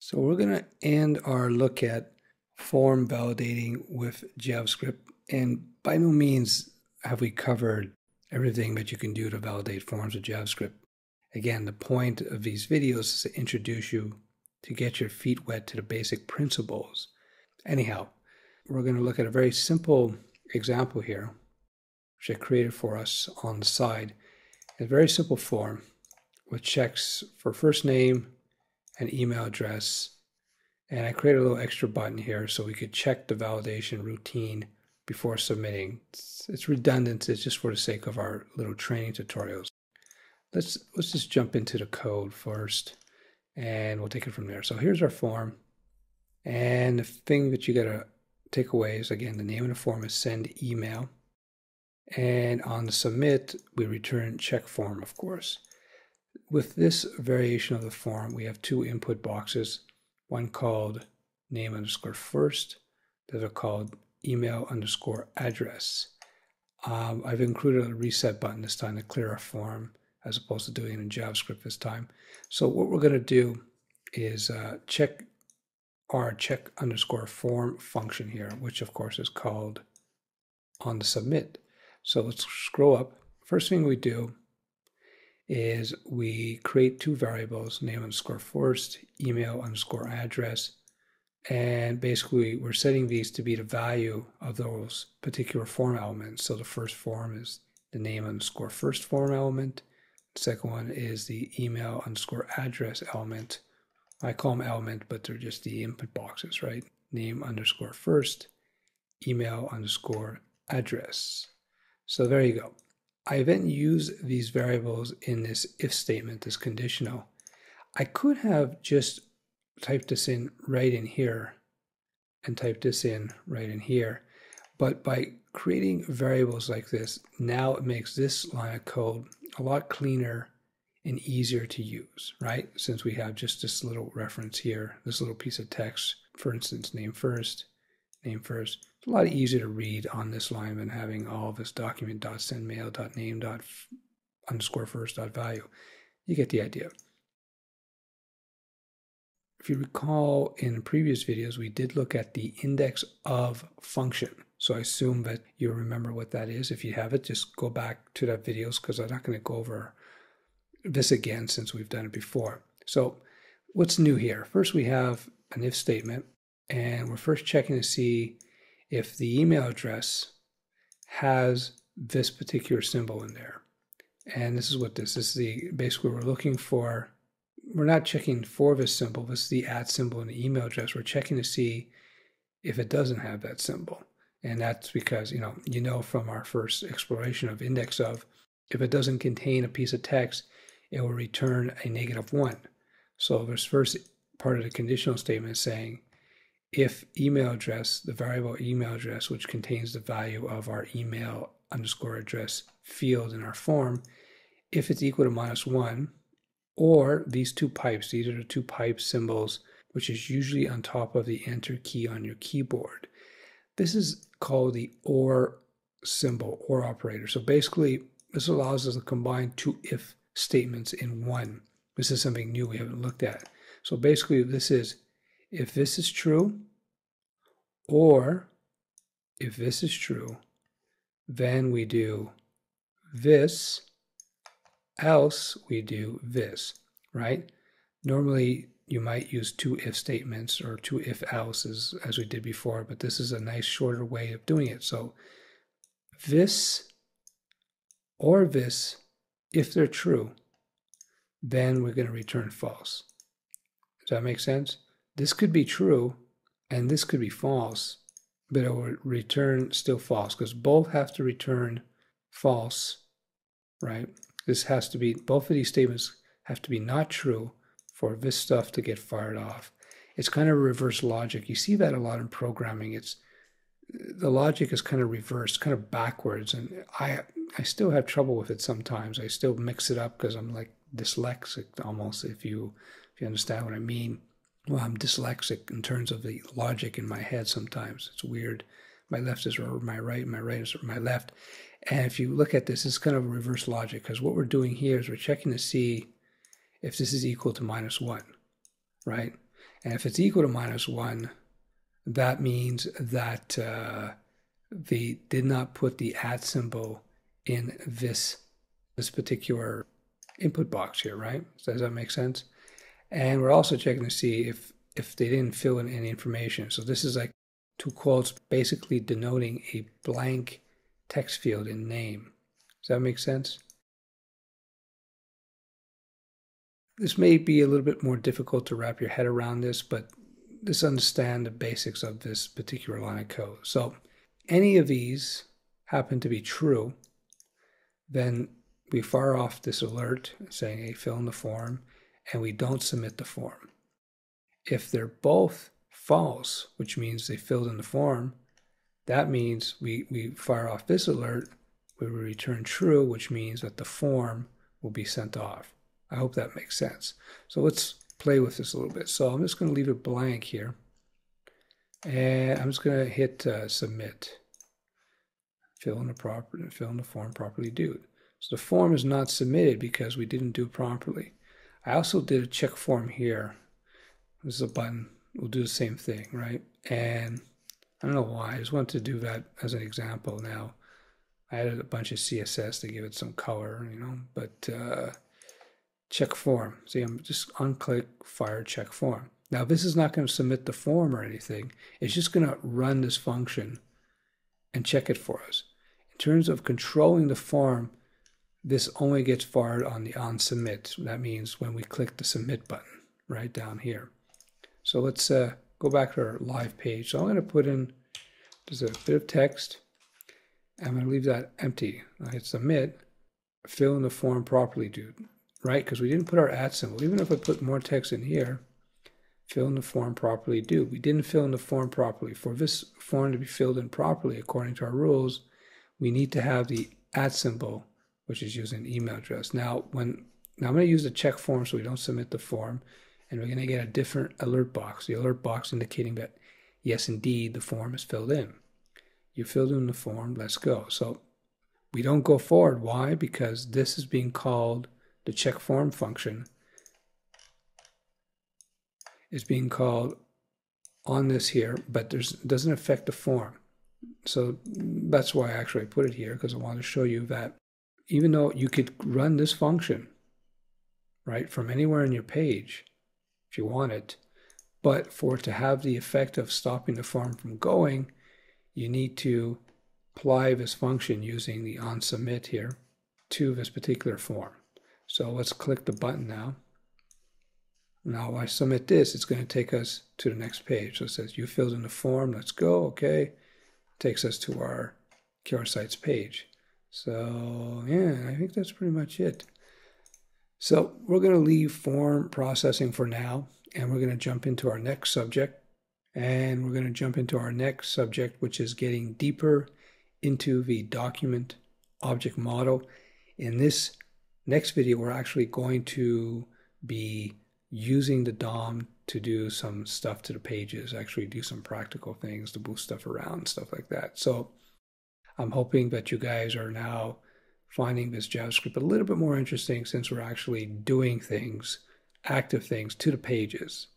So we're going to end our look at form validating with JavaScript. And by no means have we covered everything that you can do to validate forms with JavaScript. Again, the point of these videos is to introduce you to get your feet wet to the basic principles. Anyhow, we're going to look at a very simple example here, which I created for us on the side. A very simple form which checks for first name and email address. And I created a little extra button here so we could check the validation routine before submitting. It's redundant. It's just for the sake of our little training tutorials. Let's just jump into the code first, and we'll take it from there. So here's our form. And the thing that you got to take away is, again, the name of the form is send email. And on the submit, we return check form, of course. With this variation of the form, we have two input boxes, one called name underscore first, the other called email underscore address. I've included a reset button this time to clear our form as opposed to doing it in JavaScript this time. So what we're going to do is check our check underscore form function here, which of course is called on the submit. So let's scroll up. First thing we do is we create two variables, name underscore first, email underscore address, and basically we're setting these to be the value of those particular form elements. So the first form is the name underscore first form element. The second one is the email underscore address element. I call them element, but they're just the input boxes, right? Name underscore first, email underscore address. So there you go. I then use these variables in this if statement, this conditional. I could have just typed this in right in here and typed this in right in here. But by creating variables like this, now it makes this line of code a lot cleaner and easier to use, right? Since we have just this little reference here, this little piece of text, for instance, name first. It's a lot easier to read on this line than having all of this document.sendMail.name._first.value. You get the idea. If you recall in previous videos, we did look at the index of function. So I assume that you remember what that is. If you have it, just go back to that videos because I'm not going to go over this again since we've done it before. So what's new here? First, we have an if statement. And we're first checking to see if the email address has this particular symbol in there. And this is what this is. Basically we're looking for, we're not checking for this symbol. This is the @ symbol in the email address. We're checking to see if it doesn't have that symbol. And that's because, you know from our first exploration of index of, if it doesn't contain a piece of text, it will return a -1. So this first part of the conditional statement is saying, if email address, the variable email address, which contains the value of our email underscore address field in our form, if it's equal to -1, or these two pipes, these are the two pipe symbols, which is usually on top of the enter key on your keyboard. This is called the OR symbol, OR operator. So basically, this allows us to combine two if statements in one. This is something new we haven't looked at. So basically, this is if this is true, or if this is true, then we do this, else we do this, right? Normally, you might use two if statements or two if else's as we did before, but this is a nice shorter way of doing it. So this or this, if they're true, then we're going to return false. Does that make sense? This could be true and this could be false, but it will return still false because both have to return false, right? This has to be, both of these statements have to be not true for this stuff to get fired off. It's kind of reverse logic. You see that a lot in programming. The logic is kind of reversed, kind of backwards, and I still have trouble with it sometimes. I still mix it up because I'm like dyslexic almost, if you understand what I mean. Well, I'm dyslexic in terms of the logic in my head sometimes. It's weird. My left is my right, my right is my left. And if you look at this, it's kind of reverse logic because what we're doing here is we're checking to see if this is equal to -1, right? And if it's equal to -1, that means that they did not put the @ symbol in this particular input box here, right? So does that make sense? And we're also checking to see if they didn't fill in any information. So this is like two quotes basically denoting a blank text field in name. Does that make sense? This may be a little bit more difficult to wrap your head around this, but just understand the basics of this particular line of code. So any of these happen to be true, then we fire off this alert saying, hey, fill in the form, and we don't submit the form. If they're both false, which means they filled in the form, that means we fire off this alert, we will return true, which means that the form will be sent off. I hope that makes sense. So let's play with this a little bit. So I'm just going to leave it blank here, and I'm just going to hit submit. Fill in the form properly do. So the form is not submitted because we didn't do it properly. I also did a check form here. This is a button. We'll do the same thing, right? And I don't know why. I just wanted to do that as an example now. I added a bunch of CSS to give it some color, but check form. See, I'm just unclick, fire check form. Now, this is not going to submit the form or anything. It's just going to run this function and check it for us. In terms of controlling the form, this only gets fired on the onSubmit. That means when we click the submit button right down here. So let's go back to our live page. So I'm going to put in just a bit of text. I'm going to leave that empty. I hit submit. Fill in the form properly, dude. Right? Because we didn't put our @ symbol. Even if I put more text in here, fill in the form properly, dude. We didn't fill in the form properly. For this form to be filled in properly, according to our rules, we need to have the @ symbol, which is using an email address. Now I'm going to use the check form so we don't submit the form, and we're going to get a different alert box. The alert box indicating that, yes, indeed, the form is filled in. You filled in the form, let's go. So we don't go forward. Why? Because this is being called, the check form function is being called on this here, but it doesn't affect the form. So that's why I actually put it here, because I want to show you that even though you could run this function, right, from anywhere in your page, if you want it, but for it to have the effect of stopping the form from going, you need to apply this function using the onSubmit here to this particular form. So let's click the button now. Now when I submit this, it's going to take us to the next page. So it says you filled in the form, let's go, okay. Takes us to our QR Sites page. So yeah, I think that's pretty much it. So we're going to leave form processing for now, and we're going to jump into our next subject. And we're going to jump into our next subject, which is getting deeper into the document object model. In this next video, we're actually going to be using the DOM to do some stuff to the pages, actually do some practical things to move stuff around, stuff like that. So I'm hoping that you guys are now finding this JavaScript a little bit more interesting, since we're actually doing things, active things to the pages.